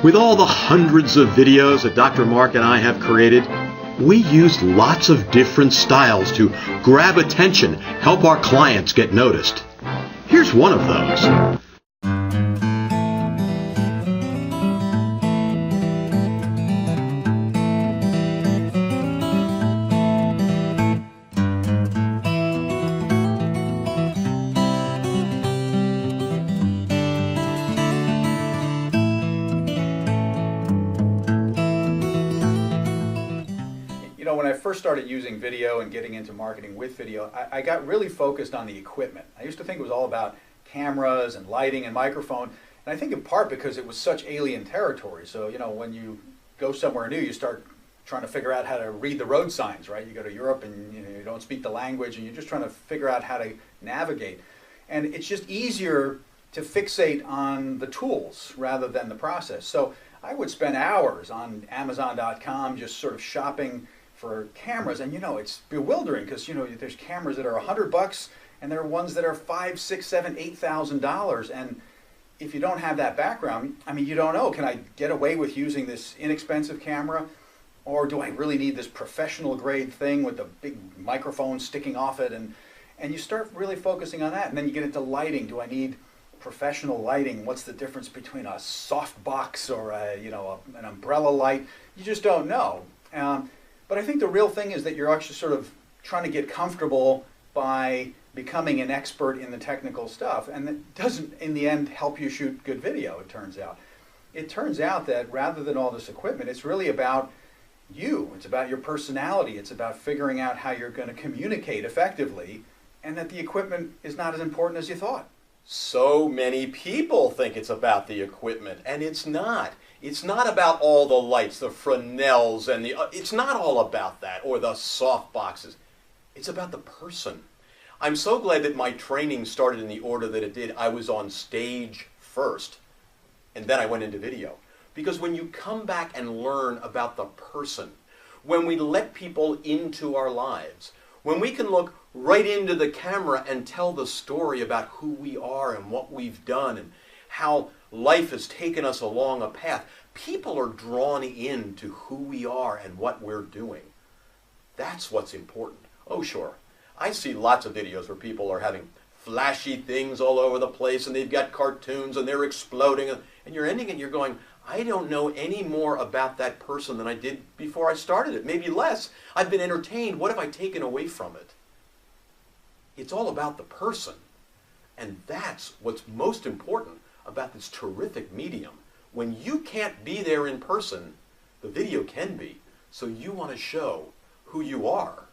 With all the hundreds of videos that Dr. Mark and I have created, we use lots of different styles to grab attention, help our clients get noticed. Here's one of those. When I first started using video and getting into marketing with video, I got really focused on the equipment. I used to think it was all about cameras and lighting and microphone, and I think in part because it was such alien territory. So, when you go somewhere new, you start trying to figure out how to read the road signs, right? You go to Europe and you don't speak the language, and you're just trying to figure out how to navigate. And it's just easier to fixate on the tools rather than the process. So I would spend hours on Amazon.com just sort of shopping for cameras, and it's bewildering because there's cameras that are $100 and there are ones that are $5,000, $6,000, $7,000, $8,000, and if you don't have that background, you don't know, can I get away with using this inexpensive camera, or do I really need this professional grade thing with the big microphone sticking off it? And you start really focusing on that, and then you get into lighting. Do I need professional lighting? What's the difference between a softbox or an umbrella light? You just don't know. But I think the real thing is that you're actually sort of trying to get comfortable by becoming an expert in the technical stuff, and it doesn't, in the end, help you shoot good video, it turns out. It turns out that rather than all this equipment, it's really about you. It's about your personality. It's about figuring out how you're going to communicate effectively, and that the equipment is not as important as you thought. So many people think it's about the equipment, and it's not. It's not about all the lights, the Fresnels, and it's not all about that, or the soft boxes. It's about the person. I'm so glad that my training started in the order that it did. I was on stage first, and then I went into video. Because when you come back and learn about the person, when we let people into our lives, when we can look right into the camera and tell the story about who we are and what we've done and how life has taken us along a path, people are drawn into who we are and what we're doing. That's what's important. Oh, sure. I see lots of videos where people are having flashy things all over the place, and they've got cartoons and they're exploding, and you're ending it and you're going, I don't know any more about that person than I did before I started it. Maybe less. I've been entertained. What have I taken away from it? It's all about the person. And that's what's most important about this terrific medium. When you can't be there in person, the video can be. So you want to show who you are.